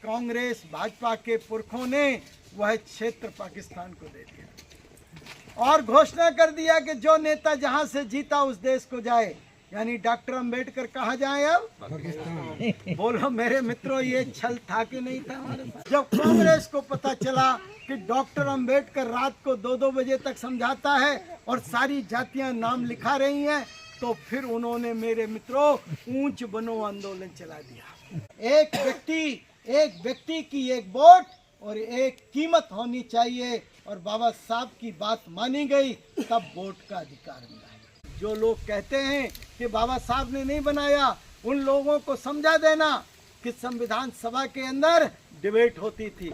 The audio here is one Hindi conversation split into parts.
कांग्रेस भाजपा के पुरखों ने वह क्षेत्र पाकिस्तान को दे दिया और घोषणा कर दिया कि जो नेता जहां से जीता उस देश को जाए, यानी डॉक्टर अंबेडकर कहाँ जाए अब? पाकिस्तान। बोलो मेरे मित्रों, ये छल था कि नहीं था हमारे साथ? जब कांग्रेस को पता चला कि डॉक्टर अंबेडकर रात को 2-2 बजे तक समझाता है और सारी जातियां नाम लिखा रही हैं, तो फिर उन्होंने मेरे मित्रों ऊंच बनो आंदोलन चला दिया। एक व्यक्ति की एक वोट और एक कीमत होनी चाहिए, और बाबा साहब की बात मानी गई, तब वोट का अधिकार मिला है। जो लोग कहते हैं कि बाबा साहब ने नहीं बनाया, उन लोगों को समझा देना कि संविधान सभा के अंदर डिबेट होती थी।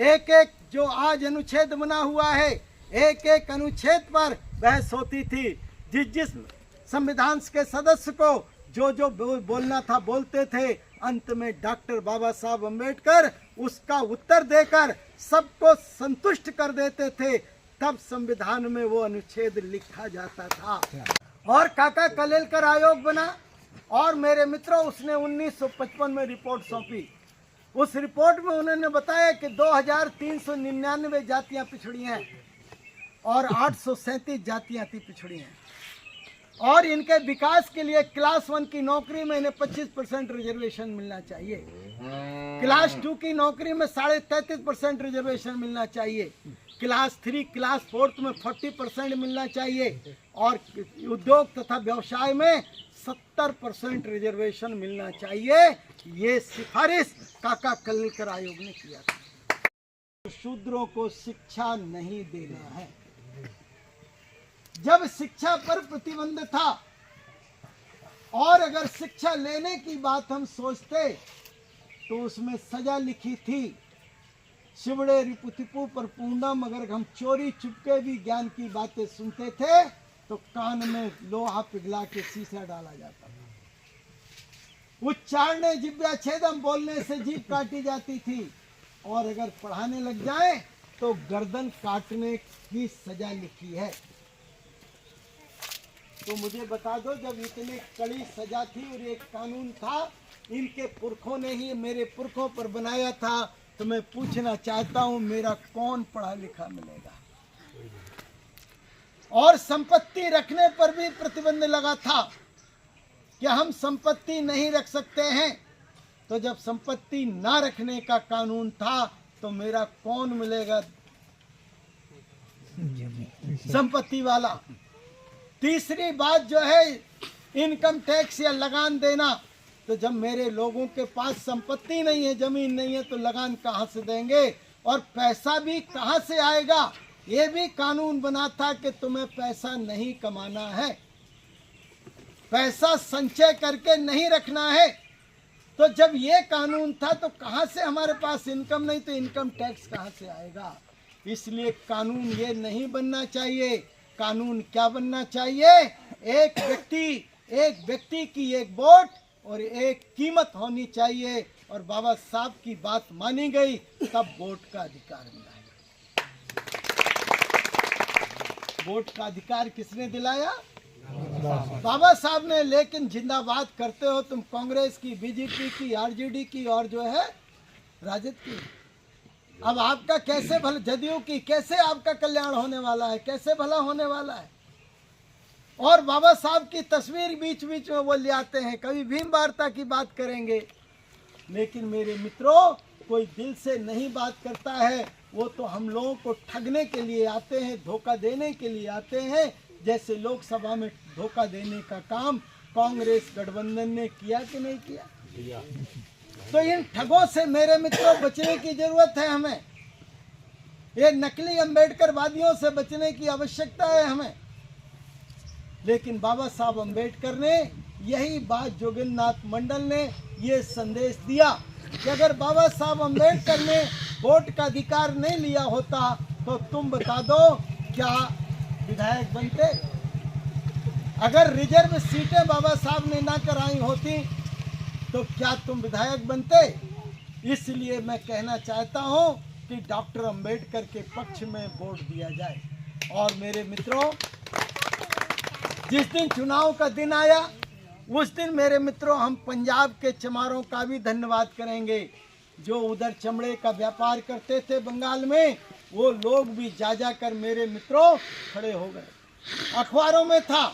एक एक जो आज अनुच्छेद बना हुआ है, एक एक अनुच्छेद पर बहस होती थी। जिस संविधान के सदस्य को जो बोलना था बोलते थे। अंत में डॉक्टर बाबा साहब अम्बेडकर उसका उत्तर देकर सबको संतुष्ट कर देते थे। तब संविधान में वो अनुच्छेद लिखा जाता था। और काका कलेलकर आयोग बना, और मेरे मित्रों उसने 1955 में रिपोर्ट सौंपी। उस रिपोर्ट में उन्होंने बताया कि 2399 जातियां पिछड़ी हैं और 837 जातियां अति पिछड़ी हैं, और इनके विकास के लिए क्लास 1 की नौकरी में इन्हें 25% रिजर्वेशन मिलना चाहिए, क्लास 2 की नौकरी में 33.5% रिजर्वेशन मिलना चाहिए, क्लास 3 क्लास 4 में 40% मिलना चाहिए, और उद्योग तथा व्यवसाय में 70% रिजर्वेशन मिलना चाहिए। ये सिफारिश काका कलेलकर आयोग ने किया था। शूद्रों को शिक्षा नहीं देना है। जब शिक्षा पर प्रतिबंध था, और अगर शिक्षा लेने की बात हम सोचते तो उसमें सजा लिखी थी, शिवड़े रिपुतिपु पर पूर्णम। अगर हम चोरी चुपके भी ज्ञान की बातें सुनते थे तो कान में लोहा पिघला के शीशा डाला जाता था। उच्चारणे जिव्याच्छेदम, बोलने से जीभ काटी जाती थी, और अगर पढ़ाने लग जाए तो गर्दन काटने की सजा लिखी है। तो मुझे बता दो, जब इतनी कड़ी सजा थी और एक कानून था, इनके पुरखों ने ही मेरे पुरखों पर बनाया था, तो मैं पूछना चाहता हूं मेरा कौन पढ़ा लिखा मिलेगा? और संपत्ति रखने पर भी प्रतिबंध लगा था कि हम संपत्ति नहीं रख सकते हैं। तो जब संपत्ति ना रखने का कानून था तो मेरा कौन मिलेगा संपत्ति वाला? तीसरी बात जो है इनकम टैक्स या लगान देना। तो जब मेरे लोगों के पास संपत्ति नहीं है, जमीन नहीं है, तो लगान कहाँ से देंगे और पैसा भी कहाँ से आएगा? ये भी कानून बना था कि तुम्हें पैसा नहीं कमाना है, पैसा संचय करके नहीं रखना है। तो जब ये कानून था तो कहाँ से हमारे पास इनकम नहीं, तो इनकम टैक्स कहाँ से आएगा? इसलिए कानून ये नहीं बनना चाहिए। कानून क्या बनना चाहिए? एक व्यक्ति की एक वोट और एक कीमत होनी चाहिए, और बाबा साहब की बात मानी गई, तब वोट का अधिकार मिला है। वोट का अधिकार किसने दिलाया? बाबा साहब ने। लेकिन जिंदाबाद करते हो तुम कांग्रेस की, बीजेपी की, आरजेडी की, और जो है राजद की। अब आपका कैसे भला, जदयू की, कैसे आपका कल्याण होने वाला है? कैसे भला होने वाला है? और बाबा साहब की तस्वीर बीच बीच में वो ले आते हैं, कभी भीम वार्ता की बात करेंगे। लेकिन मेरे मित्रों, कोई दिल से नहीं बात करता है, वो तो हम लोगों को ठगने के लिए आते हैं, धोखा देने के लिए आते हैं। जैसे लोकसभा में धोखा देने का काम कांग्रेस गठबंधन ने किया कि नहीं किया? तो इन ठगों से मेरे मित्रों बचने की जरूरत है हमें। ये नकली अम्बेडकरवादियों से बचने की आवश्यकता है हमें। लेकिन बाबा साहब अम्बेडकर ने यही बात, जोगिंद्रनाथ मंडल ने ये संदेश दिया कि अगर बाबा साहब अम्बेडकर ने वोट का अधिकार नहीं लिया होता तो तुम बता दो क्या विधायक बनते? अगर रिजर्व सीटें बाबा साहब ने ना कराई होती तो क्या तुम विधायक बनते? इसलिए मैं कहना चाहता हूं कि डॉक्टर अंबेडकर के पक्ष में वोट दिया जाए। और मेरे मित्रों, जिस दिन चुनाव का दिन आया उस दिन मेरे मित्रों हम पंजाब के चमारों का भी धन्यवाद करेंगे। जो उधर चमड़े का व्यापार करते थे बंगाल में, वो लोग भी जा जाकर मेरे मित्रों खड़े हो गए। अखबारों में था,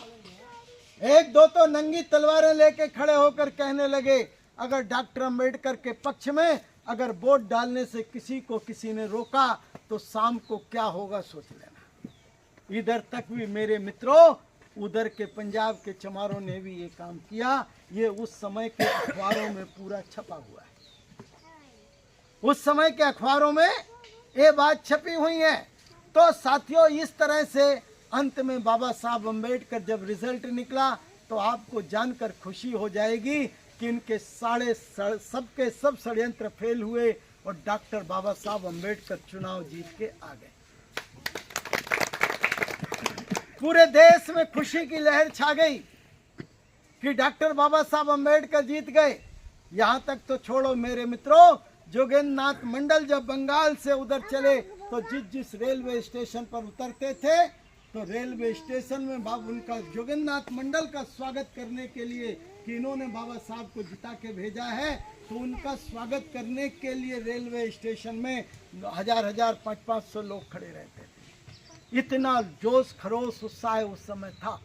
एक दो तो नंगी तलवारें लेके खड़े होकर कहने लगे, अगर डॉक्टर अंबेडकर के पक्ष में अगर वोट डालने से किसी को किसी ने रोका तो शाम को क्या होगा सोच लेना। इधर तक भी मेरे मित्रों, उधर के पंजाब के चमारों ने भी ये काम किया। ये उस समय के अखबारों में पूरा छपा हुआ है, उस समय के अखबारों में ये बात छपी हुई है। तो साथियों, इस तरह से अंत में बाबा साहब अम्बेडकर जब रिजल्ट निकला तो आपको जानकर खुशी हो जाएगी कि इनके सबके सब षड्यंत्र फेल हुए और डॉक्टर बाबा साहब अम्बेडकर चुनाव जीत के आ गए। पूरे देश में खुशी की लहर छा गई कि डॉक्टर बाबा साहब अम्बेडकर जीत गए। यहाँ तक तो छोड़ो मेरे मित्रों, जोगेंद्र नाथ मंडल जब बंगाल से उधर चले तो जिस रेलवे स्टेशन पर उतरते थे तो रेलवे स्टेशन में बाबू उनका जोगेंद्र नाथ मंडल का स्वागत करने के लिए कि इन्होंने बाबा साहब को जिता के भेजा है, तो उनका स्वागत करने के लिए रेलवे स्टेशन में 1000-500 लोग खड़े रहते थे। इतना जोश खरोश उत्साह उस समय था।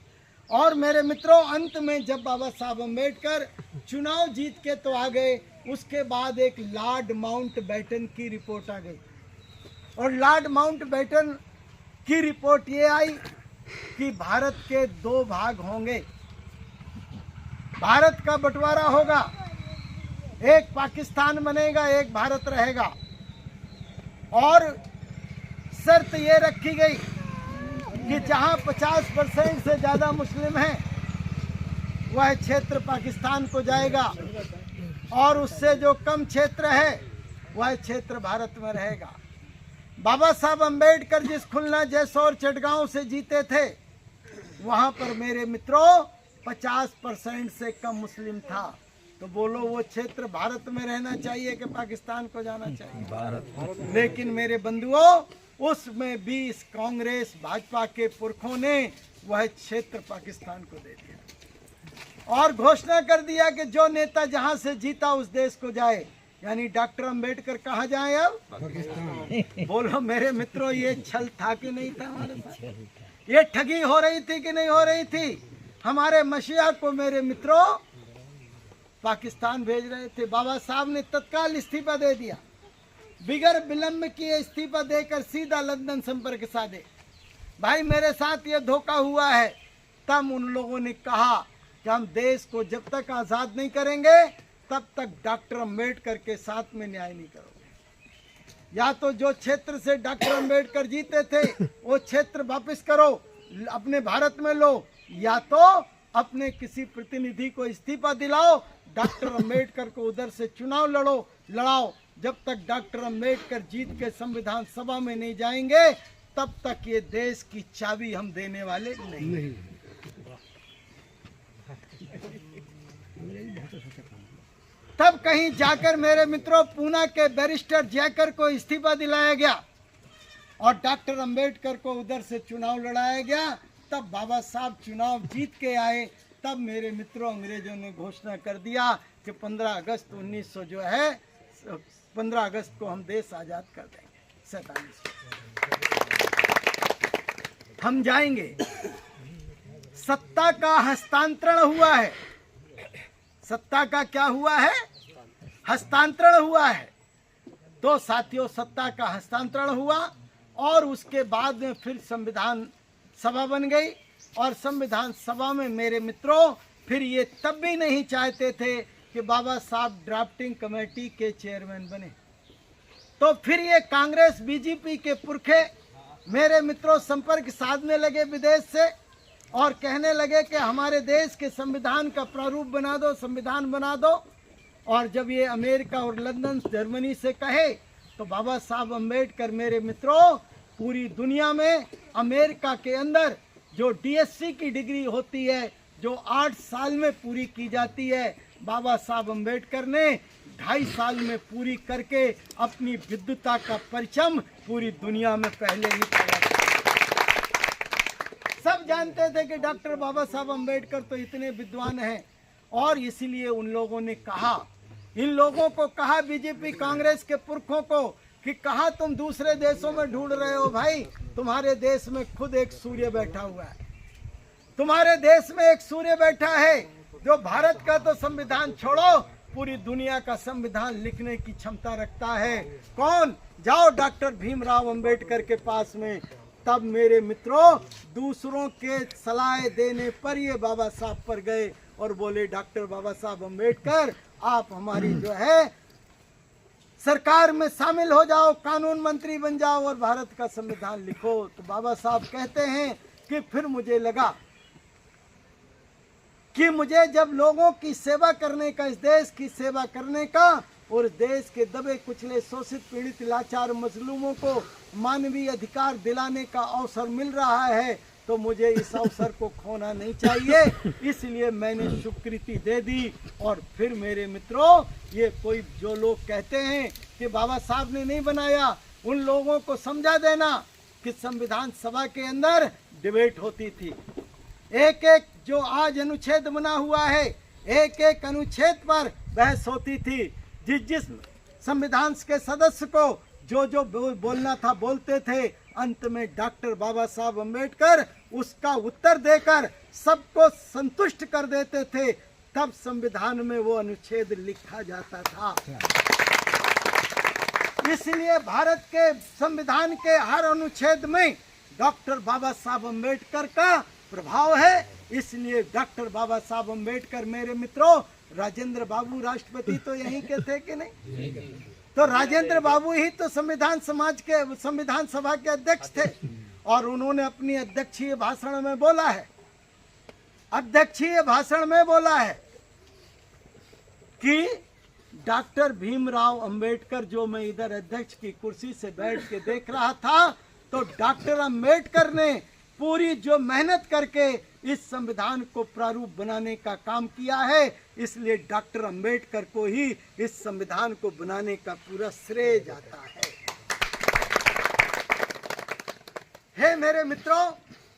और मेरे मित्रों, अंत में जब बाबा साहब अम्बेडकर चुनाव जीत के तो आ गए, उसके बाद एक लॉर्ड माउंटबेटन की रिपोर्ट आ गई। और लॉर्ड माउंटबेटन की रिपोर्ट ये आई कि भारत के 2 भाग होंगे, भारत का बंटवारा होगा, एक पाकिस्तान बनेगा, एक भारत रहेगा। और शर्त ये रखी गई कि जहां 50% से ज़्यादा मुस्लिम हैं वह क्षेत्र पाकिस्तान को जाएगा और उससे जो कम क्षेत्र है वह क्षेत्र भारत में रहेगा। बाबा साहब अम्बेडकर जिस खुलना, जैसौर, चटगांव से जीते थे, वहां पर मेरे मित्रों 50% से कम मुस्लिम था। तो बोलो, वो क्षेत्र भारत में रहना चाहिए कि पाकिस्तान को जाना चाहिए? भारत। लेकिन मेरे बंधुओं, उसमें भी इस कांग्रेस भाजपा के पुरखों ने वह क्षेत्र पाकिस्तान को दे दिया और घोषणा कर दिया कि जो नेता जहां से जीता उस देश को जाए। यानी डॉक्टर अंबेडकर कहाँ जाए अब? पाकिस्तान। बोलो मेरे मित्रों, ये छल था कि नहीं था हमारे साथ? ये ठगी हो रही थी कि नहीं हो रही थी? हमारे मसीहा को मेरे मित्रों पाकिस्तान भेज रहे थे। बाबा साहब ने तत्काल इस्तीफा दे दिया, बिगर विलंब किए इस्तीफा देकर सीधा लंदन संपर्क साधे। भाई, मेरे साथ ये धोखा हुआ है। तब उन लोगों ने कहा कि हम देश को जब तक आज़ाद नहीं करेंगे तब तक डॉक्टर अंबेडकर के साथ में न्याय नहीं करोगे। या तो जो क्षेत्र से डॉक्टर अंबेडकर जीते थे वो क्षेत्र वापस करो, अपने भारत में लो, या तो अपने किसी प्रतिनिधि को इस्तीफा दिलाओ, डॉक्टर अंबेडकर को उधर से चुनाव लड़ाओ। जब तक डॉक्टर अंबेडकर जीत के संविधान सभा में नहीं जाएंगे तब तक ये देश की चाबी हम देने वाले नहीं। तब कहीं जाकर मेरे मित्रों पूना के बैरिस्टर जयकर को इस्तीफा दिलाया गया और डॉक्टर अंबेडकर को उधर से चुनाव लड़ाया गया। तब बाबा साहब चुनाव जीत के आए। तब मेरे मित्रों अंग्रेजों ने घोषणा कर दिया कि 15 अगस्त 1900 जो है 15 अगस्त को हम देश आज़ाद कर देंगे। 47 हम जाएंगे। सत्ता का हस्तांतरण हुआ है। सत्ता का क्या हुआ है? हस्तांतरण हुआ है। तो साथियों, सत्ता का हस्तांतरण हुआ और उसके बाद में फिर संविधान सभा बन गई। और संविधान सभा में मेरे मित्रों फिर ये तब भी नहीं चाहते थे कि बाबा साहब ड्राफ्टिंग कमेटी के चेयरमैन बने। तो फिर ये कांग्रेस बीजेपी के पुरखे मेरे मित्रों संपर्क साधने लगे विदेश से और कहने लगे कि हमारे देश के संविधान का प्रारूप बना दो, संविधान बना दो। और जब ये अमेरिका और लंदन, जर्मनी से कहे तो बाबा साहब अम्बेडकर मेरे मित्रों पूरी दुनिया में अमेरिका के अंदर जो डीएससी की डिग्री होती है, जो 8 साल में पूरी की जाती है, बाबा साहब अम्बेडकर ने 2.5 साल में पूरी करके अपनी विद्वता का परचम पूरी दुनिया में पहले ही फहराया। सब जानते थे कि डॉक्टर बाबा साहब अम्बेडकर तो इतने विद्वान हैं और इसीलिए उन लोगों ने कहा इन लोगों को कहा, बीजेपी कांग्रेस के पुरखों को, कि कहा तुम दूसरे देशों में ढूंढ रहे हो। भाई तुम्हारे देश में खुद एक सूर्य बैठा हुआ है, तुम्हारे देश में एक सूर्य बैठा है जो भारत का तो संविधान छोड़ो, पूरी दुनिया का संविधान लिखने की क्षमता रखता है। कौन? जाओ डॉक्टर भीमराव अंबेडकर के पास में। तब मेरे मित्रों दूसरों के सलाह देने पर ये बाबा साहब पर गए और बोले, डॉक्टर बाबा साहब अंबेडकर आप हमारी जो है सरकार में शामिल हो जाओ, कानून मंत्री बन जाओ और भारत का संविधान लिखो। तो बाबा साहब कहते हैं कि फिर मुझे लगा कि मुझे जब लोगों की सेवा करने का, इस देश की सेवा करने का और देश के दबे कुचले शोषित पीड़ित लाचार मजलूमों को मानवीय अधिकार दिलाने का अवसर मिल रहा है, तो मुझे इस अवसर को खोना नहीं चाहिए। इसलिए मैंने स्वीकृति दे दी। और फिर मेरे मित्रों, ये कोई जो लोग कहते हैं कि बाबा साहब ने नहीं बनाया, उन लोगों को समझा देना कि संविधान सभा के अंदर डिबेट होती थी। एक एक जो आज अनुच्छेद बना हुआ है, एक एक अनुच्छेद पर बहस होती थी। जिस जिस संविधान के सदस्य को जो जो बोलना था बोलते थे। अंत में डॉक्टर बाबा साहब अम्बेडकर उसका उत्तर देकर सबको संतुष्ट कर देते थे। तब संविधान में वो अनुच्छेद लिखा जाता था। इसलिए भारत के संविधान के हर अनुच्छेद में डॉक्टर बाबा साहब अम्बेडकर का प्रभाव है। इसलिए डॉक्टर बाबा साहब अम्बेडकर, मेरे मित्रों, राजेंद्र बाबू राष्ट्रपति तो यहीं के थे कि नहीं? तो राजेंद्र बाबू ही तो संविधान सभा के अध्यक्ष थे। और उन्होंने अपनी अध्यक्षीय भाषण में बोला है, कि डॉक्टर भीमराव अंबेडकर, जो मैं इधर अध्यक्ष की कुर्सी से बैठ के देख रहा था, तो डॉक्टर अंबेडकर ने पूरी जो मेहनत करके इस संविधान को प्रारूप बनाने का काम किया है, इसलिए डॉक्टर अंबेडकर को ही इस संविधान को बनाने का पूरा श्रेय जाता है। हे मेरे मित्रों,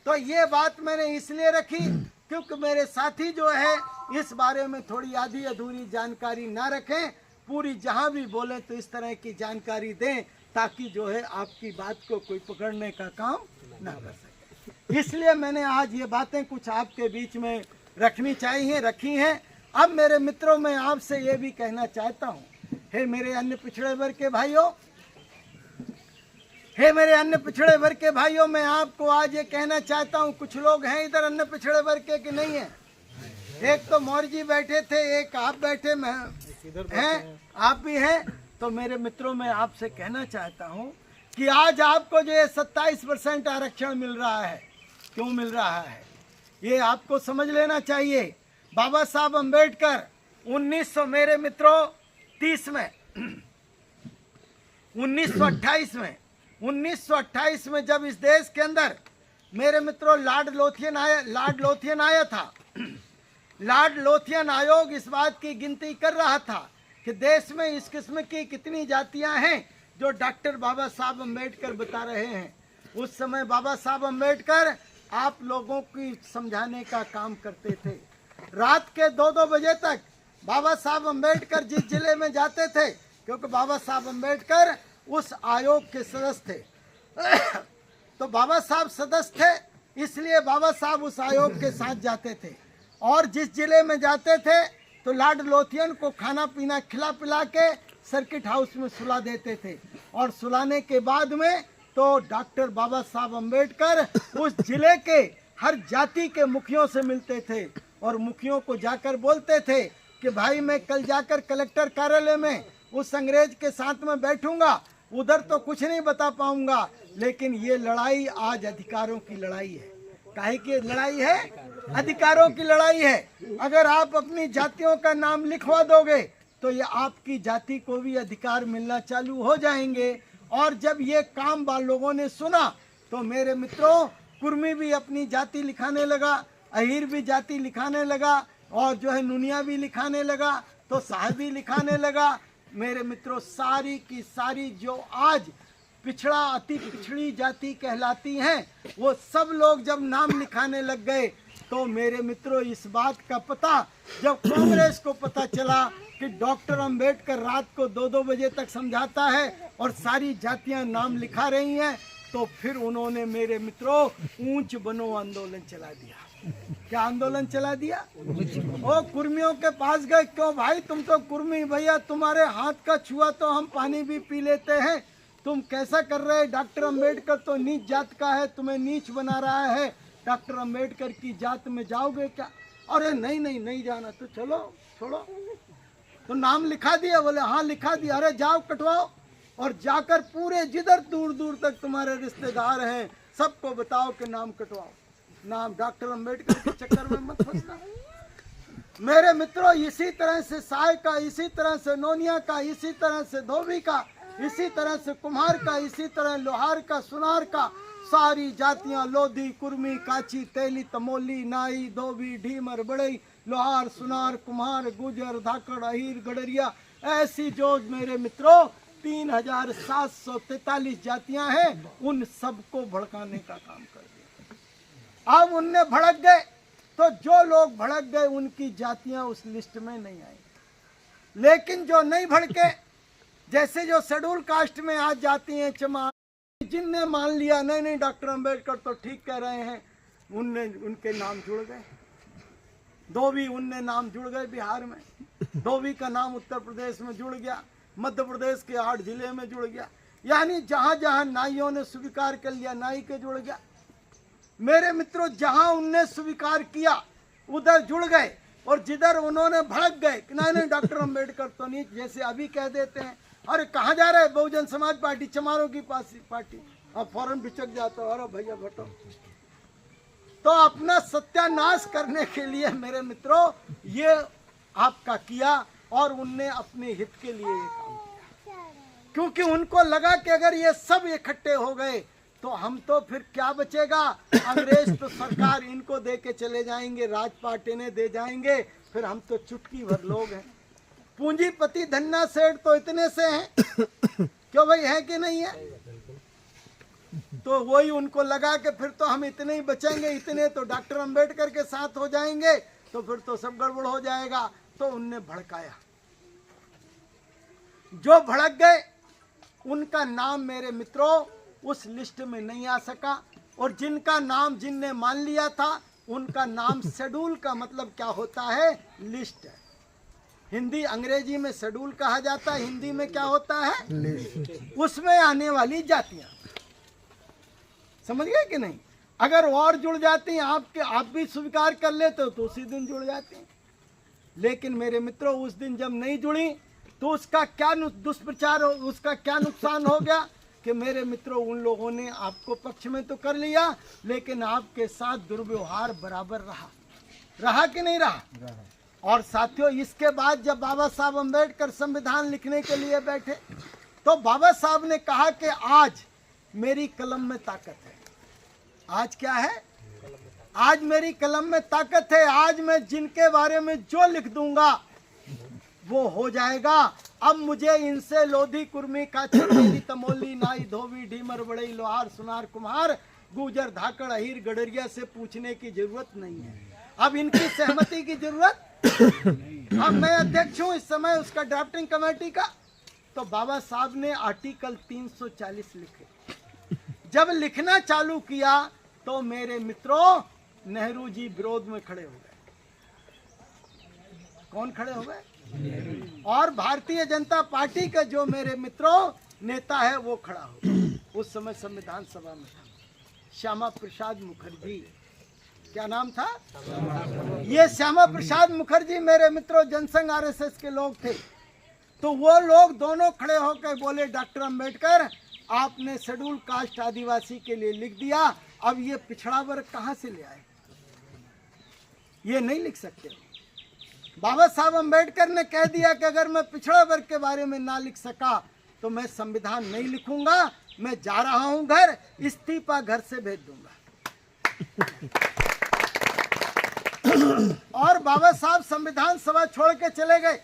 तो ये बात मैंने इसलिए रखी क्योंकि मेरे साथी जो है इस बारे में थोड़ी आधी अधूरी जानकारी ना रखें, पूरी जहां भी बोले तो इस तरह की जानकारी दें, ताकि जो है आपकी बात को कोई पकड़ने का काम ना कर सके। इसलिए मैंने आज ये बातें कुछ आपके बीच में रखी हैं। अब मेरे मित्रों, मैं आपसे ये भी कहना चाहता हूँ, हे मेरे अन्य पिछड़े वर्ग के भाइयों, मैं आपको आज ये कहना चाहता हूँ, कुछ लोग हैं इधर अन्य पिछड़े वर्ग के कि नहीं है। एक तो मौर्य जी बैठे थे, एक आप बैठे हैं, आप भी हैं। तो मेरे मित्रों, मैं आपसे कहना चाहता हूँ कि आज आपको जो ये 27% आरक्षण मिल रहा है, क्यों मिल रहा है ये आपको समझ लेना चाहिए। बाबा साहब अम्बेडकर 1928 में जब इस देश के अंदर, मेरे मित्रों, लॉर्ड लोथियन आया था। लॉर्ड लोथियन आयोग इस बात की गिनती कर रहा था कि देश में इस किस्म की कितनी जातियां हैं जो डॉक्टर बाबा साहब अम्बेडकर बता रहे हैं। उस समय बाबा साहब अम्बेडकर आप लोगों की समझाने का काम करते थे। रात के 2-2 बजे तक बाबा साहब अम्बेडकर जिस जिले में जाते थे, क्योंकि बाबा साहब अम्बेडकर उस आयोग के सदस्य थे, तो बाबा साहब सदस्य थे, इसलिए बाबा साहब उस आयोग के साथ जाते थे। और जिस जिले में जाते थे तो लॉर्ड लोथियन को खाना पीना खिला पिला के सर्किट हाउस में सुला देते थे। और सुलाने के बाद में तो डॉक्टर बाबा साहब अम्बेडकर उस जिले के हर जाति के मुखियों से मिलते थे और मुखियों को जाकर बोलते थे कि भाई मैं कल जाकर कलेक्टर कार्यालय में उस अंग्रेज के साथ में बैठूंगा, उधर तो कुछ नहीं बता पाऊंगा, लेकिन ये लड़ाई आज अधिकारों की लड़ाई है। काहे की लड़ाई है? अधिकारों की लड़ाई है। अगर आप अपनी जातियों का नाम लिखवा दोगे तो ये आपकी जाति को भी अधिकार मिलना चालू हो जाएंगे। और जब ये काम लोगों ने सुना तो मेरे मित्रों, कुर्मी भी अपनी जाति लिखाने लगा, अहीर भी जाति लिखाने लगा, और जो है नुनिया भी लिखाने लगा, तो साहबी लिखाने लगा। मेरे मित्रों, सारी की सारी जो आज पिछड़ा अति पिछड़ी जाति कहलाती हैं, वो सब लोग जब नाम लिखाने लग गए तो मेरे मित्रों, इस बात का पता जब कांग्रेस को पता चला कि डॉक्टर अंबेडकर रात को 2-2 बजे तक समझाता है और सारी जातियां नाम लिखा रही हैं, तो फिर उन्होंने मेरे मित्रों ऊंच बनो आंदोलन चला दिया। क्या आंदोलन चला दिया? ओ कुर्मियों के पास गए, क्यों भाई तुम तो कुर्मी भैया, तुम्हारे हाथ का छुआ तो हम पानी भी पी लेते हैं, तुम कैसा कर रहे हैं? डॉक्टर अंबेडकर तो नीच जात का है, तुम्हें नीच बना रहा है, डॉक्टर अंबेडकर की जात में जाओगे क्या? अरे नहीं नहीं नहीं जाना, तो चलो छोड़ो। तो नाम लिखा दिया? बोले हाँ लिखा दिया। अरे जाओ कटवाओ, और जाकर पूरे जिधर दूर दूर तक तुम्हारे रिश्तेदार हैं सबको बताओ कि नाम कटवाओ। नाम डॉक्टर अंबेडकर के चक्कर में मत फंसना मेरे मित्रों। इसी तरह से साय का, इसी तरह से नोनिया का, इसी तरह से धोबी का, इसी तरह से कुम्हार का, इसी तरह लोहार का, सुनार का, सारी जातियां लोधी, कुर्मी, काची, तेली, तमोली, नाई, धोबी, ढीमर, बड़ई, लोहार, सुनार, कुम्हार, गुजर, धाकड़, अहीर, गडरिया, ऐसी जो मेरे मित्रों 3743 जातियां हैं, उन सबको भड़काने का काम कर दिया। अब उनने भड़क गए, तो जो लोग भड़क गए उनकी जातियां उस लिस्ट में नहीं आई। लेकिन जो नहीं भड़के, जैसे जो शेड्यूल कास्ट में आज जाती हैं चमार, जिनने मान लिया नहीं नहीं डॉक्टर अंबेडकर तो ठीक कह रहे हैं, उनके नाम जुड़ गए। धोबी, उनने नाम जुड़ गए बिहार में, धोबी का नाम उत्तर प्रदेश में जुड़ गया, मध्य प्रदेश के 8 जिले में जुड़ गया, यानी जहां जहां नाइयों ने स्वीकार कर लिया नाई के जुड़ गया। मेरे मित्रों, जहां उनने स्वीकार किया उधर जुड़ गए, और जिधर उन्होंने भड़क गए कि नहीं डॉक्टर अंबेडकर तो नहीं, जैसे अभी कह देते हैं अरे कहाँ जा रहे हैं? बहुजन समाज पार्टी, चमारों की पार्टी, अब फौरन बिचक जाता है, अरे भैया भटो। तो अपना सत्यानाश करने के लिए मेरे मित्रों ये आपका किया, और उनने अपने हित के लिए ये काम किया, क्योंकि उनको लगा कि अगर ये सब इकट्ठे हो गए तो हम तो फिर क्या बचेगा? अंग्रेज तो सरकार इनको दे के चले जाएंगे, राज पार्टी ने दे जाएंगे, फिर हम तो चुटकी भर लोग हैं। पूंजीपति धन्ना सेठ तो इतने से हैं क्यों भाई, है कि नहीं है? तो वही उनको लगा कि फिर तो हम इतने ही बचेंगे, इतने तो डॉक्टर अंबेडकर के साथ हो जाएंगे, तो फिर तो सब गड़बड़ हो जाएगा। तो उनने भड़काया, जो भड़क गए उनका नाम मेरे मित्रों उस लिस्ट में नहीं आ सका, और जिनका नाम जिनने मान लिया था उनका नाम शेड्यूल का मतलब क्या होता है? लिस्ट है। हिंदी अंग्रेजी में शेड्यूल कहा जाता है, हिंदी में क्या होता है? लिस्ट। उसमें आने वाली जातियां, समझ गए कि नहीं? अगर और जुड़ जाती हैं, आप भी स्वीकार कर लेते हो तो उसी दिन जुड़ जाती हैं। लेकिन मेरे मित्रों उस दिन जब नहीं जुड़ी तो उसका क्या दुष्प्रचार हो, उसका क्या नुकसान हो गया कि मेरे मित्रों उन लोगों ने आपको पक्ष में तो कर लिया, लेकिन आपके साथ दुर्व्यवहार बराबर रहा कि नहीं रहा? और साथियों, इसके बाद जब बाबा साहब अंबेडकर संविधान लिखने के लिए बैठे तो बाबा साहब ने कहा कि आज मेरी कलम में ताकत है। आज क्या है? आज मेरी कलम में ताकत है। आज मैं जिनके बारे में जो लिख दूंगा वो हो जाएगा। अब मुझे इनसे लोधी, कुर्मी, काची, तेली, तमोली, नाई, धोबी, ढीमर, बड़ई, लोहार, सुनार, कुम्हार, गुजर, धाकड़, अहीर, गडरिया से पूछने की जरूरत नहीं है। अब इनकी सहमति की जरूरत अब मैं अध्यक्ष हूँ इस समय उसका ड्राफ्टिंग कमेटी का, तो बाबा साहब ने आर्टिकल 340 लिखे। जब लिखना चालू किया तो मेरे मित्रों नेहरू जी विरोध में खड़े हो गए। कौन खड़े हो गए? और भारतीय जनता पार्टी का जो मेरे मित्रों नेता है वो खड़ा हो गया। उस समय संविधान सभा में था श्यामा प्रसाद मुखर्जी। क्या नाम था? ये श्यामा प्रसाद मुखर्जी मेरे मित्रों जनसंघ आरएसएस के लोग थे। तो वो लोग दोनों खड़े होकर बोले, डॉक्टर अंबेडकर आपने शेड्यूल कास्ट आदिवासी के लिए लिख दिया, अब ये पिछड़ा वर्ग कहाँ से ले आए? ये नहीं लिख सकते। बाबा साहब अंबेडकर ने कह दिया कि अगर मैं पिछड़ा वर्ग के बारे में ना लिख सका तो मैं संविधान नहीं लिखूंगा, मैं जा रहा हूं घर, इस्तीफा घर से भेज दूंगा। और बाबा साहब संविधान सभा छोड़ के चले गए।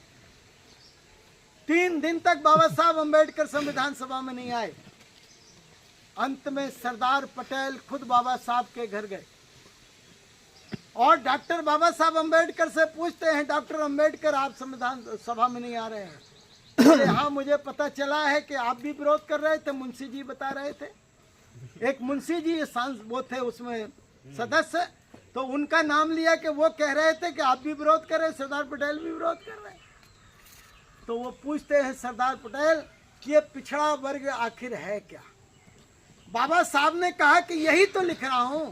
3 दिन तक बाबा साहब अंबेडकर संविधान सभा में नहीं आए। अंत में सरदार पटेल खुद बाबा साहब के घर गए और डॉक्टर बाबा साहब अम्बेडकर से पूछते हैं, डॉक्टर अम्बेडकर आप संविधान सभा में नहीं आ रहे हैं? बोले हाँ, मुझे पता चला है कि आप भी विरोध कर रहे थे, मुंशी जी बता रहे थे। एक मुंशी जी वो थे उसमें सदस्य, तो उनका नाम लिया कि वो कह रहे थे कि आप भी विरोध कर रहे, सरदार पटेल भी विरोध कर रहे हैं। तो वो पूछते हैं सरदार पटेल कि ये पिछड़ा वर्ग आखिर है क्या? बाबा साहब ने कहा कि यही तो लिख रहा हूं,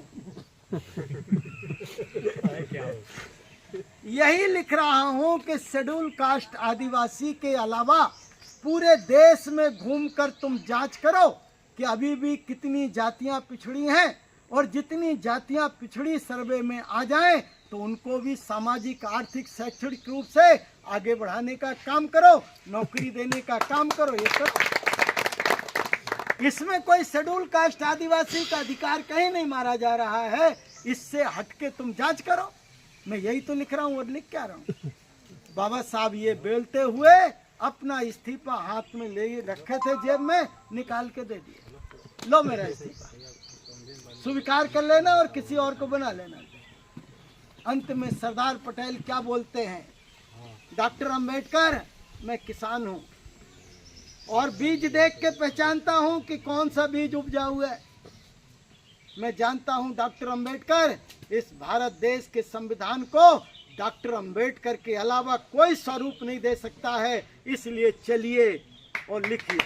यही लिख रहा हूं कि शेड्यूल कास्ट आदिवासी के अलावा पूरे देश में घूमकर तुम जांच करो कि अभी भी कितनी जातियां पिछड़ी हैं, और जितनी जातियां पिछड़ी सर्वे में आ जाएं तो उनको भी सामाजिक, आर्थिक, शैक्षणिक रूप से आगे बढ़ाने का काम करो, नौकरी देने का काम करो, ये करो। इसमें कोई शेड्यूल कास्ट आदिवासी का अधिकार कहीं नहीं मारा जा रहा है, इससे हटके तुम जांच करो। मैं यही तो लिख रहा हूँ और लिख क्या रहा हूँ। बाबा साहब ये बोलते हुए अपना इस्तीफा हाथ में ले रखे थे, जेब में निकाल के दे दिए, लो मेरा इस्तीफा, स्वीकार कर लेना और किसी और को बना लेना। अंत में सरदार पटेल क्या बोलते हैं, डॉक्टर अंबेडकर मैं किसान हूँ और बीज देख के पहचानता हूँ कि कौन सा बीज उपजाऊ है। मैं जानता हूँ डॉक्टर अंबेडकर इस भारत देश के संविधान को डॉक्टर अंबेडकर के अलावा कोई स्वरूप नहीं दे सकता है, इसलिए चलिए और लिखिए।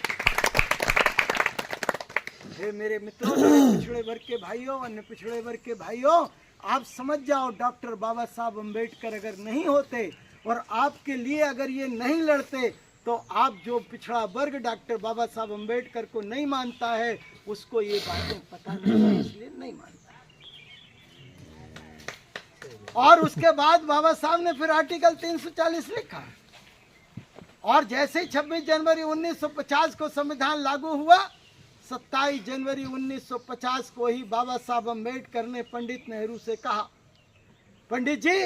हे मेरे मित्रों, मेरे पिछड़े वर्ग के भाइयों, अन्य पिछड़े वर्ग के भाइयों, आप समझ जाओ, डॉक्टर बाबा साहब अंबेडकर अगर नहीं होते और आपके लिए अगर ये नहीं लड़ते तो आप जो पिछड़ा वर्ग डॉक्टर बाबा साहब अंबेडकर को नहीं मानता है उसको ये बातें पता नहीं है, इसलिए नहीं मानता है। और उसके बाद बाबा साहब ने फिर आर्टिकल 340 लिखा, और जैसे ही 26 जनवरी 1950 को संविधान लागू हुआ, 27 जनवरी 1950 को ही बाबा साहब अंबेडकर ने पंडित नेहरू से कहा, पंडित जी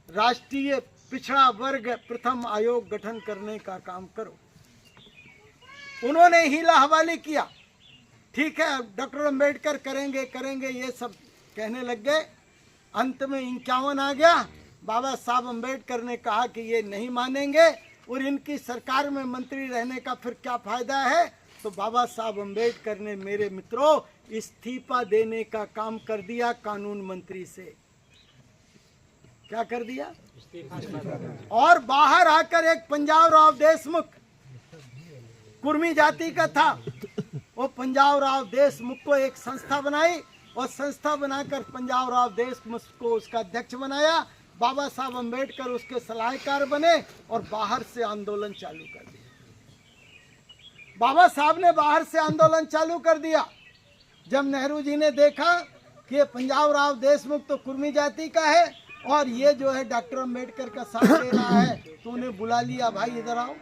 राष्ट्रीय पिछड़ा वर्ग प्रथम आयोग गठन करने का काम करो। उन्होंने हीला हवाली किया, ठीक है डॉक्टर अंबेडकर करेंगे करेंगे ये सब कहने लग गए। अंत में 51 आ गया, बाबा साहब अंबेडकर ने कहा कि ये नहीं मानेंगे और इनकी सरकार में मंत्री रहने का फिर क्या फायदा है। तो बाबा साहब अंबेडकर ने मेरे मित्रों इस्तीफा देने का काम कर दिया कानून मंत्री से। क्या कर दिया? और बाहर आकर एक पंजाब राव देशमुख कुर्मी जाति का था, वो पंजाब राव देशमुख को एक संस्था बनाई और संस्था बनाकर पंजाब राव देशमुख को उसका अध्यक्ष बनाया। बाबा साहब अंबेडकर उसके सलाहकार बने और बाहर से आंदोलन चालू कर दिया। बाबा साहब ने बाहर से आंदोलन चालू कर दिया। जब नेहरू जी ने देखा कि ये पंजाब राव देशमुख तो कुर्मी जाति का है और ये जो है डॉक्टर अंबेडकर का साथ दे रहा है, तो उन्हें बुला लिया, भाई इधर आओ।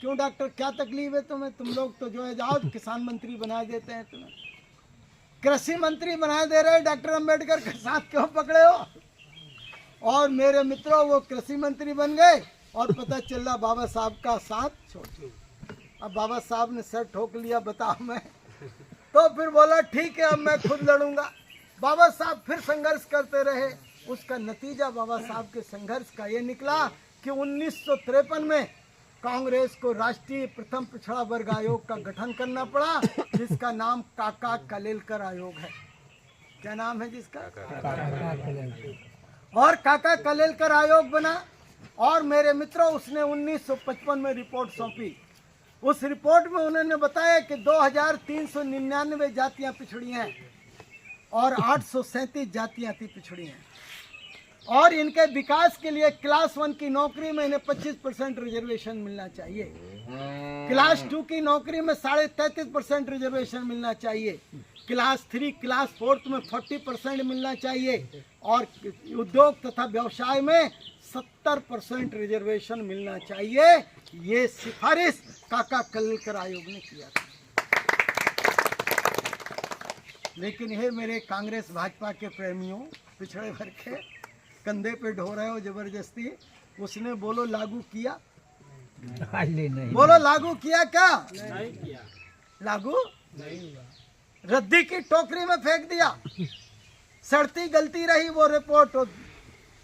क्यों डॉक्टर, क्या तकलीफ है तुम्हें? तुम लोग तो जो है जाओ किसान मंत्री बना देते हैं, तुम्हें कृषि मंत्री बना दे रहे, डॉक्टर अंबेडकर का साथ क्यों पकड़े हो? और मेरे मित्रों वो कृषि मंत्री बन गए और पता चला बाबा साहब का साथ छोड़ दिया। अब बाबा साहब ने सर ठोक लिया, बताओ मैं, तो फिर बोला ठीक है अब मैं खुद लड़ूंगा। बाबा साहब फिर संघर्ष करते रहे। उसका नतीजा बाबा साहब के संघर्ष का ये निकला कि 1953 में कांग्रेस को राष्ट्रीय प्रथम पिछड़ा वर्ग आयोग का गठन करना पड़ा, जिसका नाम काका कलेलकर आयोग है। क्या नाम है जिसका? और काका कलेलकर आयोग बना। और मेरे मित्रों उसने 1955 में रिपोर्ट सौंपी। उस रिपोर्ट में उन्होंने बताया कि 2399 जातियां पिछड़ी हैं और 837 जातियां अति पिछड़ी हैं, और इनके विकास के लिए क्लास 1 की नौकरी में इन्हें 25% रिजर्वेशन मिलना चाहिए, क्लास 2 की नौकरी में 33.5% रिजर्वेशन मिलना चाहिए, क्लास 3 क्लास 4 में 40% मिलना चाहिए, और उद्योग तथा व्यवसाय में 70% रिजर्वेशन मिलना चाहिए। ये सिफारिश काका कलेलकर आयोग ने किया था। लेकिन हे मेरे कांग्रेस भाजपा के प्रेमियों, पिछड़े वर्ग के कंधे पे ढो रहे हो जबरदस्ती, उसने बोलो लागू किया? नहीं। बोलो लागू किया क्या? नहीं किया। लागू नहीं हुआ, रद्दी की टोकरी में फेंक दिया। सड़ती गलती रही वो रिपोर्ट।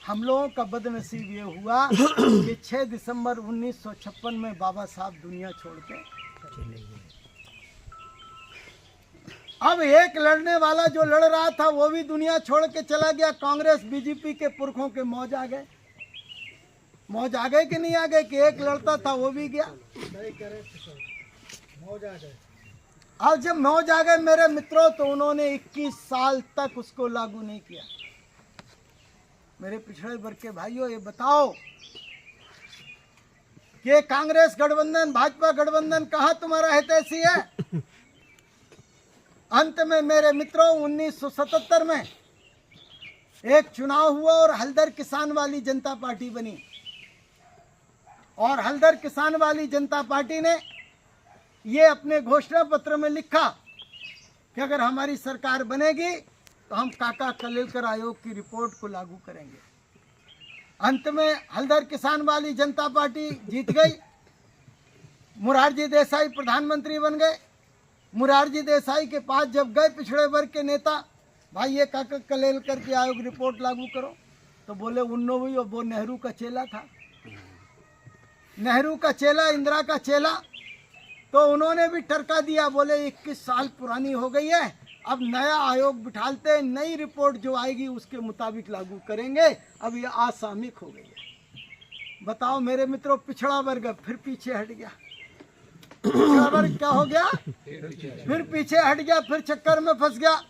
हम लोगों का बदनसीब ये हुआ कि 6 दिसंबर 1956 में बाबा साहब दुनिया छोड़ के चले गए। अब एक लड़ने वाला जो लड़ रहा था वो भी दुनिया छोड़ के चला गया। कांग्रेस बीजेपी के पुरखों के मौज आ गए। मौज आ गए कि नहीं आ गए कि एक लड़ता था वो भी गया। मौज आ गए। अब जब मौज आ गए मेरे मित्रों तो उन्होंने 21 साल तक उसको लागू नहीं किया। मेरे पिछड़े वर्ग के भाइयों, ये बताओ कि कांग्रेस गठबंधन भाजपा गठबंधन कहां तुम्हारा हितैषी है? अंत में मेरे मित्रों 1977 में एक चुनाव हुआ और हल्दर किसान वाली जनता पार्टी बनी। और हल्दर किसान वाली जनता पार्टी ने ये अपने घोषणा पत्र में लिखा कि अगर हमारी सरकार बनेगी तो हम काका कलेलकर आयोग की रिपोर्ट को लागू करेंगे। अंत में हल्दर किसान वाली जनता पार्टी जीत गई। मोरारजी देसाई प्रधानमंत्री बन गए। मोरारजी देसाई के पास जब गए पिछड़े वर्ग के नेता, भाई ये काका कलेलकर की आयोग रिपोर्ट लागू करो, तो बोले उन्नो भी, वो नेहरू का चेला था, नेहरू का चेला, इंदिरा का चेला। तो उन्होंने भी टरका दिया, बोले 21 साल पुरानी हो गई है, अब नया आयोग बिठालते, नई रिपोर्ट जो आएगी उसके मुताबिक लागू करेंगे। अब ये असामयिक हो गई है। बताओ मेरे मित्रों, पिछड़ा वर्ग फिर पीछे हट गया। पिछड़ा वर्ग क्या हो गया? फिर पीछे हट गया, फिर चक्कर में फंस गया।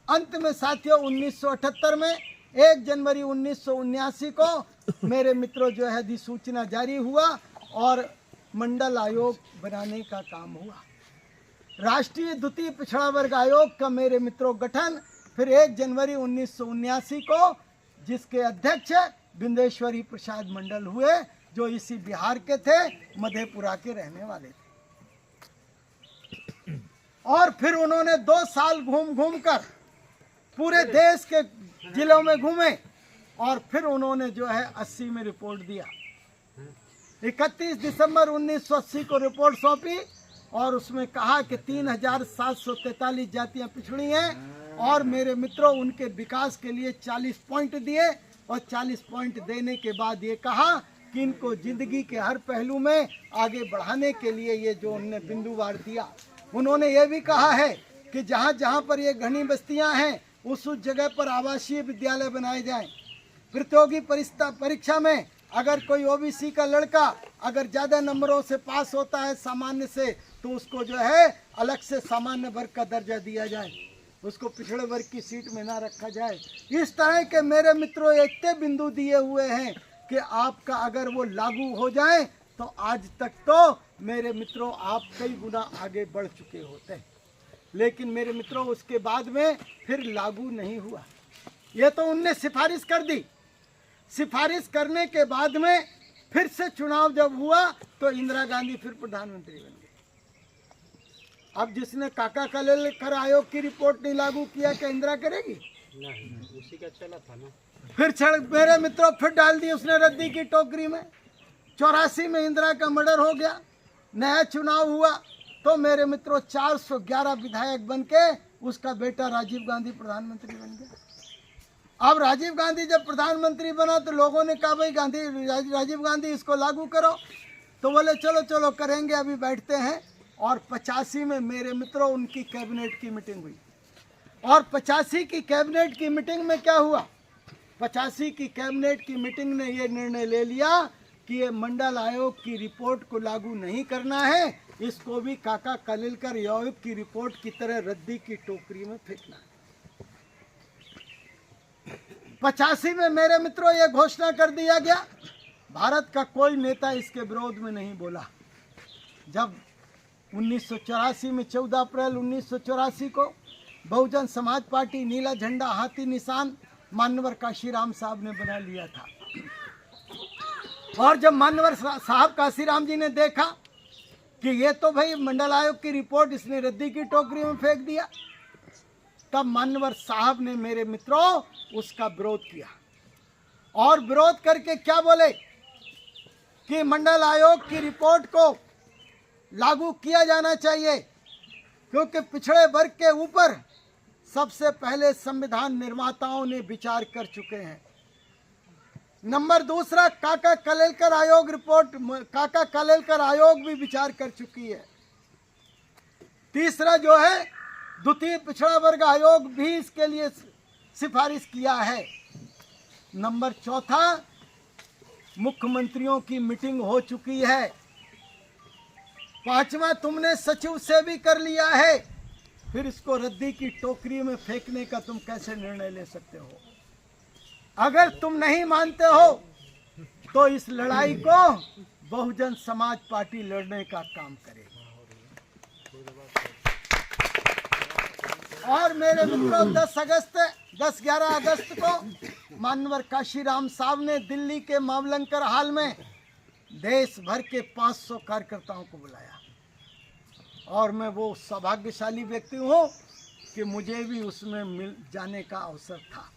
अंत में साथियों 1978 में 1 जनवरी 1979 को मेरे मित्रों जो है अधिसूचना जारी हुआ और मंडल आयोग बनाने का काम हुआ। राष्ट्रीय द्वितीय पिछड़ा वर्ग आयोग का मेरे मित्रों गठन फिर 1 जनवरी 1979 को, जिसके अध्यक्ष बिंदेश्वरी प्रसाद मंडल हुए, जो इसी बिहार के थे, मधेपुरा के रहने वाले थे। और फिर उन्होंने 2 साल घूम घूम कर पूरे देश के जिलों में घूमे और फिर उन्होंने जो है 80 में रिपोर्ट दिया। 31 दिसंबर 1980 को रिपोर्ट सौंपी और उसमें कहा कि 3743 जातियां पिछड़ी हैं और मेरे मित्रों उनके विकास के लिए 40 पॉइंट दिए और 40 पॉइंट देने के बाद ये कहा कि इनको जिंदगी के हर पहलू में आगे बढ़ाने के लिए ये जो उन्होंने बिंदुवार दिया। उन्होंने ये भी कहा है कि जहाँ जहाँ पर ये घनी बस्तियाँ हैं उस जगह पर आवासीय विद्यालय बनाए जाएं। प्रतियोगी परीक्षा में अगर कोई ओबीसी का लड़का अगर ज़्यादा नंबरों से पास होता है सामान्य से, तो उसको जो है अलग से सामान्य वर्ग का दर्जा दिया जाए, उसको पिछड़े वर्ग की सीट में ना रखा जाए। इस तरह के मेरे मित्रों इतने बिंदु दिए हुए हैं कि आपका अगर वो लागू हो जाए तो आज तक तो मेरे मित्रों आप कई गुना आगे बढ़ चुके होते हैं। लेकिन मेरे मित्रों उसके बाद में फिर लागू नहीं हुआ। ये तो उनने सिफारिश कर दी। सिफारिश करने के बाद में फिर से चुनाव जब हुआ तो इंदिरा गांधी फिर प्रधानमंत्री बन गई। अब जिसने काका कलेलकर आयोग की रिपोर्ट नहीं लागू किया, क्या इंदिरा करेगी? नहीं, उसी का चला था ना। फिर मेरे मित्रों फिर डाल दी उसने रद्दी की टोकरी में। 84 में इंदिरा का मर्डर हो गया, नया चुनाव हुआ तो मेरे मित्रों 411 विधायक बन के उसका बेटा राजीव गांधी प्रधानमंत्री बन गया। अब राजीव गांधी जब प्रधानमंत्री बना तो लोगों ने कहा भाई राजीव गांधी इसको लागू करो, तो बोले चलो चलो करेंगे, अभी बैठते हैं। और 85 में मेरे मित्रों उनकी कैबिनेट की मीटिंग हुई और 85 की कैबिनेट की मीटिंग में क्या हुआ? 85 की कैबिनेट की मीटिंग ने ये निर्णय ले लिया कि ये मंडल आयोग की रिपोर्ट को लागू नहीं करना है, इसको भी काका कलेलकर आयोग की रिपोर्ट की तरह रद्दी की टोकरी में फेंकना है। 85 में मेरे मित्रों ये घोषणा कर दिया गया। भारत का कोई नेता इसके विरोध में नहीं बोला। जब 1984 में 14 अप्रैल 1984 को बहुजन समाज पार्टी नीला झंडा हाथी निशान मान्यवर काशीराम साहब ने बना लिया था, और जब मान्यवर साहब काशीराम जी ने देखा कि ये तो भाई मंडल आयोग की रिपोर्ट इसने रद्दी की टोकरी में फेंक दिया, तब मान्यवर साहब ने मेरे मित्रों उसका विरोध किया। और विरोध करके क्या बोले कि मंडल आयोग की रिपोर्ट को लागू किया जाना चाहिए, क्योंकि पिछड़े वर्ग के ऊपर सबसे पहले संविधान निर्माताओं ने विचार कर चुके हैं। नंबर दूसरा, काका कलेलकर आयोग रिपोर्ट, काका कलेलकर आयोग भी विचार कर चुकी है। तीसरा जो है, द्वितीय पिछड़ा वर्ग आयोग भी इसके लिए सिफारिश किया है। नंबर चौथा, मुख्यमंत्रियों की मीटिंग हो चुकी है। पांचवा, तुमने सचिव से भी कर लिया है। फिर इसको रद्दी की टोकरी में फेंकने का तुम कैसे निर्णय ले सकते हो? अगर तुम नहीं मानते हो तो इस लड़ाई को बहुजन समाज पार्टी लड़ने का काम करेगी। और मेरे मित्रों, 10-11 अगस्त को माननीय काशीराम साहब ने दिल्ली के मावलंकर हाल में देश भर के 500 कार्यकर्ताओं को बुलाया और मैं वो सौभाग्यशाली व्यक्ति हूँ कि मुझे भी उसमें मिल जाने का अवसर था।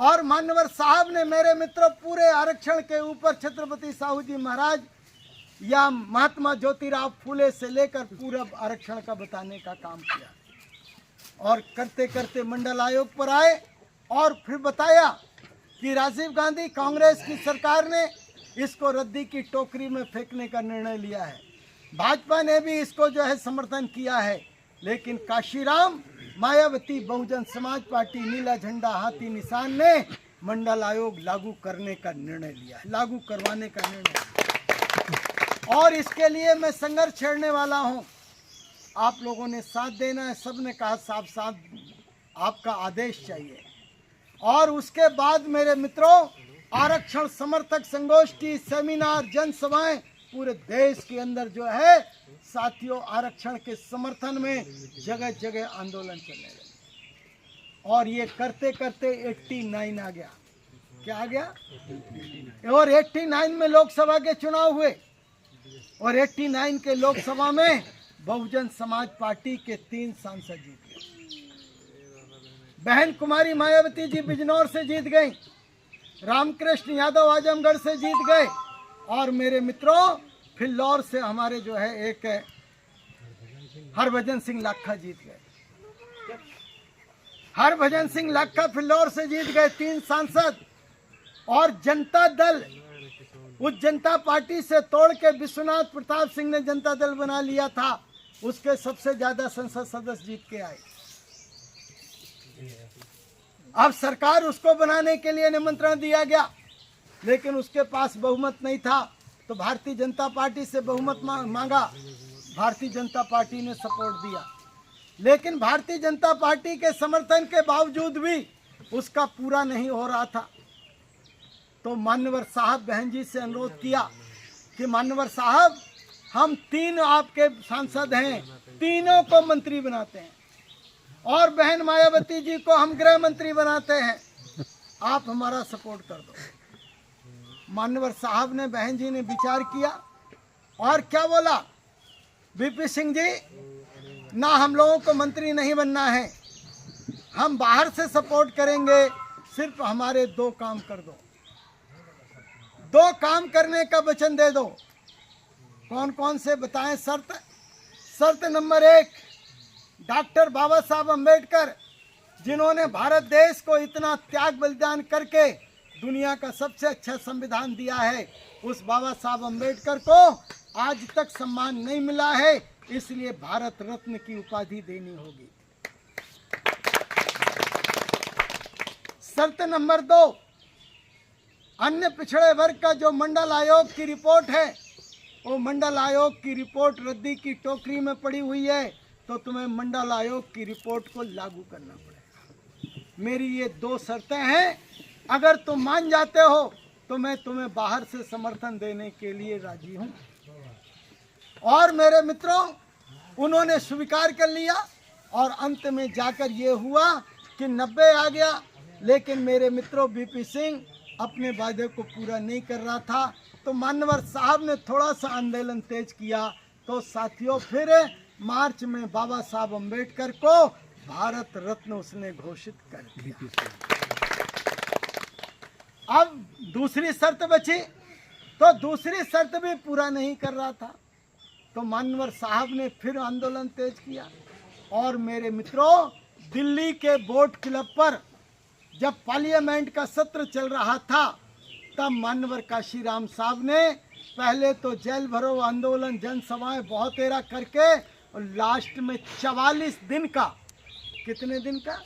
और मान्यवर साहब ने मेरे मित्र पूरे आरक्षण के ऊपर छत्रपति साहू जी महाराज या महात्मा ज्योतिराव फूले से लेकर पूरा आरक्षण का बताने का काम किया और करते करते मंडल आयोग पर आए और फिर बताया कि राजीव गांधी कांग्रेस की सरकार ने इसको रद्दी की टोकरी में फेंकने का निर्णय लिया है। भाजपा ने भी इसको जो है समर्थन किया है, लेकिन काशीराम, मायावती, बहुजन समाज पार्टी, नीला झंडा हाथी निशान ने मंडल आयोग लागू करने का निर्णय लिया है, लागू करवाने का निर्णय। और इसके लिए मैं संघर्ष छेड़ने वाला हूं। आप लोगों ने साथ देना है। सबने कहा साहब साहब आपका आदेश चाहिए। और उसके बाद मेरे मित्रों, आरक्षण समर्थक संगोष्ठी, सेमिनार, जनसभाएं पूरे देश के अंदर जो है साथियों आरक्षण के समर्थन में जगह जगह आंदोलन चलने लगे। और ये करते करते 89 आ गया। क्या आ गया? और 89 में लोकसभा के चुनाव हुए और 89 के लोकसभा में बहुजन समाज पार्टी के 3 सांसद जीत गए। बहन कुमारी मायावती जी बिजनौर से जीत गई, रामकृष्ण यादव आजमगढ़ से जीत गए और मेरे मित्रों फिल्लौर से हमारे जो है एक हरभजन सिंह लाखा जीत गए। हरभजन सिंह लाखा फिल्लौर से जीत गए 3 सांसद। और जनता दल, उस जनता पार्टी से तोड़ के विश्वनाथ प्रताप सिंह ने जनता दल बना लिया था, उसके सबसे ज्यादा संसद सदस्य जीत के आए। अब सरकार उसको बनाने के लिए निमंत्रण दिया गया, लेकिन उसके पास बहुमत नहीं था, तो भारतीय जनता पार्टी से बहुमत मांगा। भारतीय जनता पार्टी ने सपोर्ट दिया, लेकिन भारतीय जनता पार्टी के समर्थन के बावजूद भी उसका पूरा नहीं हो रहा था। तो मान्यवर साहब बहन जी से अनुरोध किया कि मान्यवर साहब, हम 3 आपके सांसद हैं, तीनों को मंत्री बनाते हैं और बहन मायावती जी को हम गृह मंत्री बनाते हैं, आप हमारा सपोर्ट कर दो। मान्यवर साहब ने, बहन जी ने विचार किया और क्या बोला, वीपी सिंह जी, ना हम लोगों को मंत्री नहीं बनना है, हम बाहर से सपोर्ट करेंगे, सिर्फ हमारे 2 काम कर दो, 2 काम करने का वचन दे दो। कौन कौन से बताएं शर्त नंबर 1, डॉक्टर बाबा साहब अम्बेडकर, जिन्होंने भारत देश को इतना त्याग बलिदान करके दुनिया का सबसे अच्छा संविधान दिया है, उस बाबा साहब अम्बेडकर को आज तक सम्मान नहीं मिला है, इसलिए भारत रत्न की उपाधि देनी होगी। शर्त नंबर 2, अन्य पिछड़े वर्ग का जो मंडल आयोग की रिपोर्ट है, वो मंडल आयोग की रिपोर्ट रद्दी की टोकरी में पड़ी हुई है, तो तुम्हें मंडल आयोग की रिपोर्ट को लागू करना पड़ेगा। मेरी ये 2 शर्तें हैं। अगर तुम मान जाते हो तो मैं तुम्हें बाहर से समर्थन देने के लिए राजी हूं। और मेरे मित्रों, उन्होंने स्वीकार कर लिया और अंत में जाकर ये हुआ कि 90 आ गया, लेकिन मेरे मित्रों बीपी सिंह अपने वादे को पूरा नहीं कर रहा था, तो मान्यवर साहब ने थोड़ा सा आंदोलन तेज किया, तो साथियों फिर मार्च में बाबा साहब अम्बेडकर को भारत रत्न उसने घोषित कर दिया। अब दूसरी शर्त बची, तो दूसरी शर्त भी पूरा नहीं कर रहा था, तो मान्यवर साहब ने फिर आंदोलन तेज किया और मेरे मित्रों, दिल्ली के बोट क्लब पर जब पार्लियामेंट का सत्र चल रहा था, तब मानवर काशीराम साहब ने पहले तो जेल भरो आंदोलन, जनसभाएं बहुत तेरा करके, और लास्ट में 44 दिन का, कितने दिन का,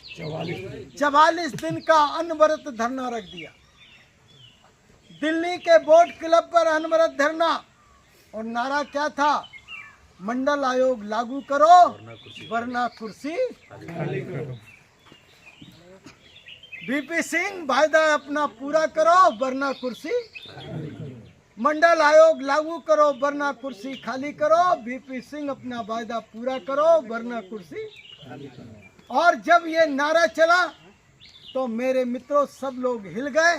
44 दिन का अनवरत धरना रख दिया। दिल्ली के बोट क्लब पर अनवरत धरना, और नारा क्या था? मंडल आयोग लागू करो वरना कुर्सी खाली करो। बीपी सिंह, वायदा अपना पूरा करो वरना कुर्सी, मंडल आयोग लागू करो वरना कुर्सी खाली करो। बीपी सिंह, अपना वायदा पूरा करो वरना कुर्सी। और जब ये नारा चला तो मेरे मित्रों सब लोग हिल गए।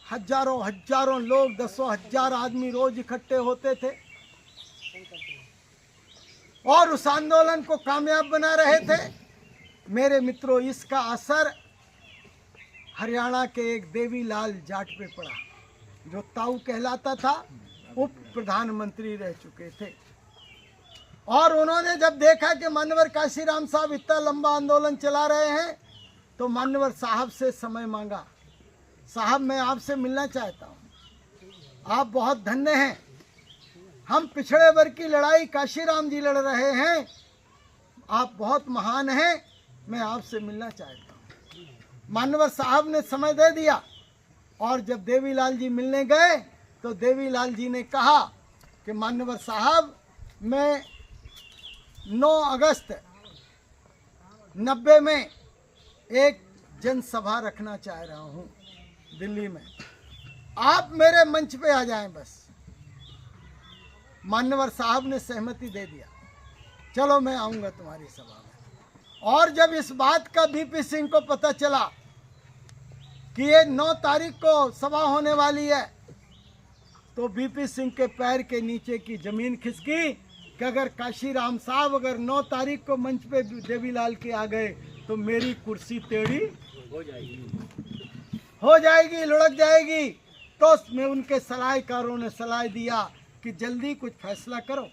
हजारों लोग, 10,000 आदमी रोज इकट्ठे होते थे और उस आंदोलन को कामयाब बना रहे थे। मेरे मित्रों, इसका असर हरियाणा के एक देवीलाल जाट पे पड़ा, जो ताऊ कहलाता था, उप प्रधानमंत्री रह चुके थे। और उन्होंने जब देखा कि मानवर काशीराम साहब इतना लंबा आंदोलन चला रहे हैं, तो मानवर साहब से समय मांगा। साहब, मैं आपसे मिलना चाहता हूँ, आप बहुत धन्य हैं, हम पिछड़े वर्ग की लड़ाई काशीराम जी लड़ रहे हैं, आप बहुत महान हैं, मैं आपसे मिलना चाहता हूँ। मानवर साहब ने समय दे दिया, और जब देवीलाल जी मिलने गए तो देवीलाल जी ने कहा कि मानवर साहब, मैं 9 अगस्त 90 में एक जनसभा रखना चाह रहा हूँ दिल्ली में, आप मेरे मंच पे आ जाएं बस। मान्यवर साहब ने सहमति दे दिया, चलो मैं आऊंगा तुम्हारी सभा में। और जब इस बात का बीपी सिंह को पता चला कि ये 9 तारीख को सभा होने वाली है, तो बीपी सिंह के पैर के नीचे की जमीन खिसकी कि अगर काशीराम साहब अगर 9 तारीख को मंच पे देवीलाल के आ गए तो मेरी कुर्सी टेढ़ी हो जाएगी, लुढ़क जाएगी। तो उसमें उनके सलाहकारों ने सलाह दिया कि जल्दी कुछ फैसला करो।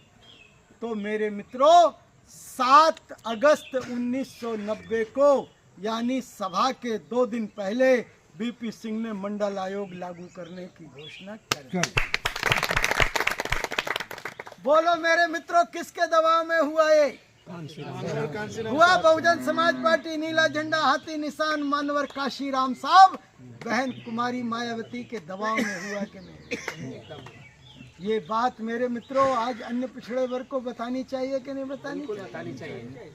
तो मेरे मित्रों, 7 अगस्त 1990 को, यानी सभा के 2 दिन पहले, बीपी सिंह ने मंडल आयोग लागू करने की घोषणा कर दी। बोलो मेरे मित्रों, किसके दबाव में हुआ ये? हुआ बहुजन समाज पार्टी, नीला झंडा, हाथी निशान, मानवर काशीराम साहब, बहन कुमारी मायावती के दबाव में हुआ कि नहीं? ये बात मेरे मित्रों आज अन्य पिछड़े वर्ग को बतानी चाहिए कि नहीं बतानी चाहिए?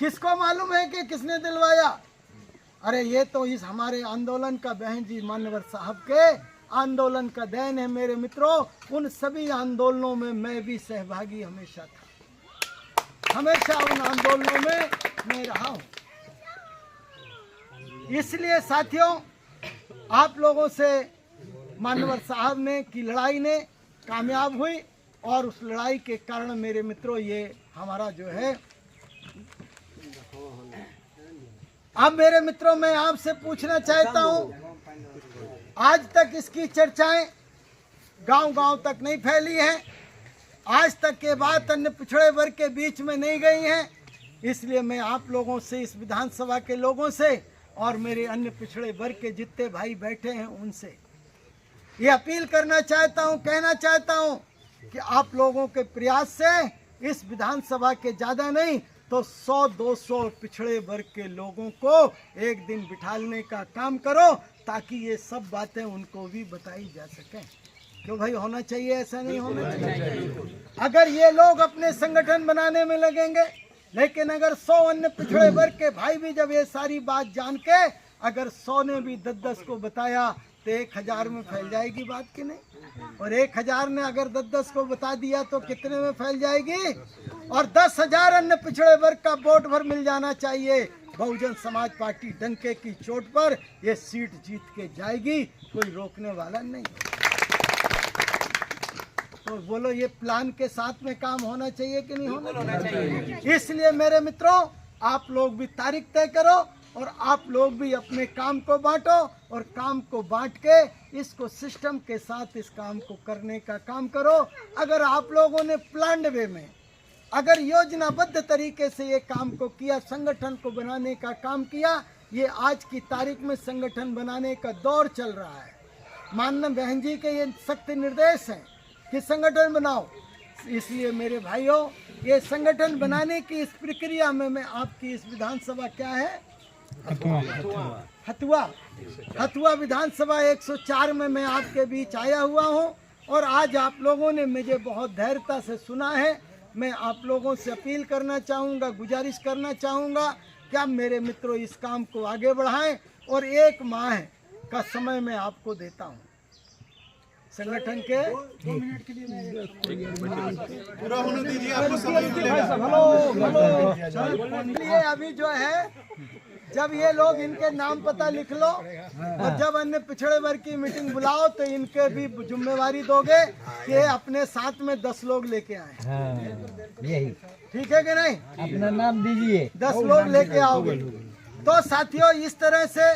किसको मालूम है कि किसने दिलवाया? अरे ये तो इस हमारे आंदोलन का, बहन जी मान्यवर साहब के आंदोलन का देन है मेरे मित्रों। उन सभी आंदोलनों में मैं भी सहभागी हमेशा था, हमेशा उन आंदोलनों में मैं रहा हूँ। इसलिए साथियों, आप लोगों से मान्यवर साहब ने की लड़ाई ने कामयाब हुई, और उस लड़ाई के कारण मेरे मित्रों ये हमारा जो है, अब मेरे मित्रों मैं आपसे पूछना चाहता हूं, आज तक इसकी चर्चाएं गांव-गांव तक नहीं फैली हैं, आज तक ये बात अन्य पिछड़े वर्ग के बीच में नहीं गई है। इसलिए मैं आप लोगों से, इस विधानसभा के लोगों से और मेरे अन्य पिछड़े वर्ग के जितने भाई बैठे हैं उनसे ये अपील करना चाहता हूं, कहना चाहता हूं कि आप लोगों के प्रयास से इस विधानसभा के ज़्यादा नहीं तो 100-200 पिछड़े वर्ग के लोगों को एक दिन बिठाने का काम करो, ताकि ये सब बातें उनको भी बताई जा सकें। क्यों भाई, होना चाहिए, ऐसा नहीं होना चाहिए? अगर ये लोग अपने संगठन बनाने में लगेंगे, लेकिन अगर 100 अन्य पिछड़े वर्ग के भाई भी जब ये सारी बात जान के, अगर 100 ने भी 10-10 को बताया तो 1000 में फैल जाएगी बात कि नहीं? और 1000 ने अगर 10-10 को बता दिया तो कितने में फैल जाएगी? और 10,000 अन्य पिछड़े वर्ग का वोट भर मिल जाना चाहिए। बहुजन समाज पार्टी डंके की चोट पर ये सीट जीत के जाएगी, कोई रोकने वाला नहीं। तो बोलो, ये प्लान के साथ में काम होना चाहिए कि नहीं होना चाहिए? इसलिए मेरे मित्रों, आप लोग भी तारीख तय करो और आप लोग भी अपने काम को बांटो, और काम को बांट के इसको सिस्टम के साथ इस काम को करने का काम करो। अगर आप लोगों ने प्लान्ड वे में अगर योजनाबद्ध तरीके से ये काम को किया, संगठन को बनाने का काम किया, ये आज की तारीख में संगठन बनाने का दौर चल रहा है। माननीय बहन जी के ये सख्त निर्देश हैं कि संगठन बनाओ। इसलिए मेरे भाइयों, ये संगठन बनाने की इस प्रक्रिया में मैं आपकी इस विधानसभा क्या है, हथुआ विधानसभा 104 में मैं आपके बीच आया हुआ हूँ और आज आप लोगों ने मुझे बहुत धैर्यता से सुना है। मैं आप लोगों से अपील करना चाहूँगा, गुजारिश करना चाहूँगा कि आप मेरे मित्रों इस काम को आगे बढ़ाएं और 1 माह का समय मैं आपको देता हूँ। संगठन के 2 मिनट के लिए पूरा होने दीजिए, आपको समय मिलेगा। अभी जो है, जब ये लोग इनके नाम पता लिख लो और जब अन्य पिछड़े वर्ग की मीटिंग बुलाओ तो इनके भी जिम्मेवारी दोगे कि अपने साथ में 10 लोग लेके आए। यही ठीक है कि नहीं? अपना नाम दीजिए, 10 लोग लेके आओगे। तो साथियों, इस तरह से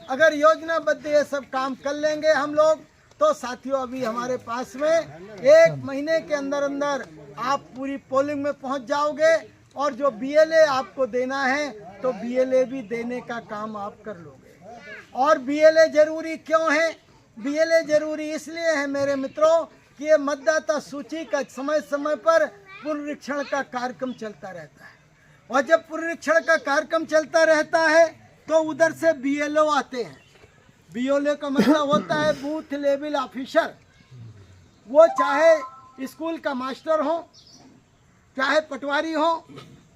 अगर योजनाबद्ध ये सब काम कर लेंगे हम लोग, तो साथियों अभी हमारे पास में 1 महीने के अंदर अंदर आप पूरी पोलिंग में पहुंच जाओगे और जो बीएलए आपको देना है तो बीएलए भी देने का काम आप कर लोगे। और बीएलए जरूरी क्यों है? बीएलए जरूरी इसलिए है मेरे मित्रों कि ये मतदाता सूची का समय समय पर पुनरीक्षण का कार्यक्रम चलता रहता है और जब पुनरीक्षण का कार्यक्रम चलता रहता है तो उधर से बीएलओ आते हैं। बीएलओ का मतलब होता है बूथ लेवल ऑफिसर। वो चाहे स्कूल का मास्टर हो, चाहे पटवारी हो,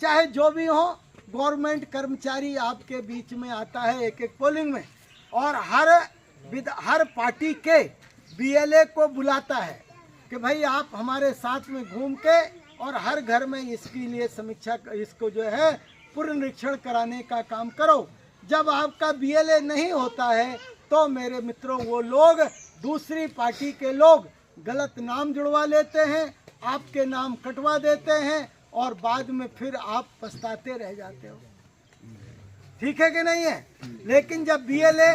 चाहे जो भी हो, गवर्नमेंट कर्मचारी आपके बीच में आता है एक पोलिंग में और हर पार्टी के बीएलए को बुलाता है कि भाई आप हमारे साथ में घूम के और हर घर में इसके लिए समीक्षा, इसको जो है पुनरीक्षण कराने का काम करो। जब आपका बीएलए नहीं होता है तो मेरे मित्रों वो लोग, दूसरी पार्टी के लोग गलत नाम जुड़वा लेते हैं, आपके नाम कटवा देते हैं और बाद में फिर आप पछताते रह जाते हो। ठीक है कि नहीं है? लेकिन जब बीएलए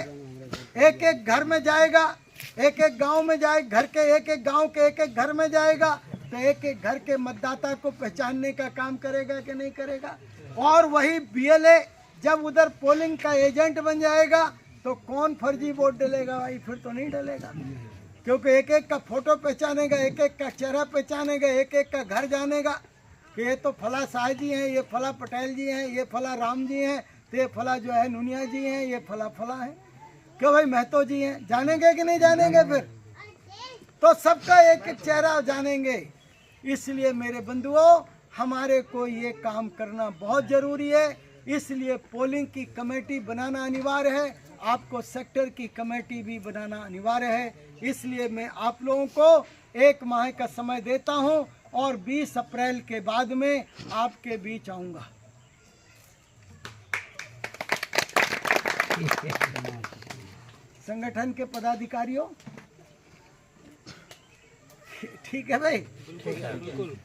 एक एक घर में जाएगा, एक एक गांव में जाएगा, घर के एक एक गांव के एक एक घर में जाएगा तो एक एक घर के मतदाता को पहचानने का काम करेगा कि नहीं करेगा। और वही बीएलए जब उधर पोलिंग का एजेंट बन जाएगा तो कौन फर्जी वोट डलेगा भाई? फिर तो नहीं डलेगा, क्योंकि एक एक का फोटो पहचानेगा, एक एक का चेहरा पहचानेगा, एक एक का घर जानेगा कि ये तो फला शाह जी हैं, ये फला पटेल जी हैं, ये फला राम जी हैं, तो ये फला जो है नुनिया जी हैं, ये फला फला है, क्यों भाई महतो जी हैं। जानेंगे कि नहीं जानेंगे? फिर तो सबका एक एक चेहरा जानेंगे। इसलिए मेरे बंधुओं, हमारे को ये काम करना बहुत ज़रूरी है। इसलिए पोलिंग की कमेटी बनाना अनिवार्य है, आपको सेक्टर की कमेटी भी बनाना अनिवार्य है। इसलिए मैं आप लोगों को 1 माह का समय देता हूं और 20 अप्रैल के बाद में आपके बीच आऊंगा। संगठन के पदाधिकारियों, ठीक है भाई? ठीक है, बिल्कुल।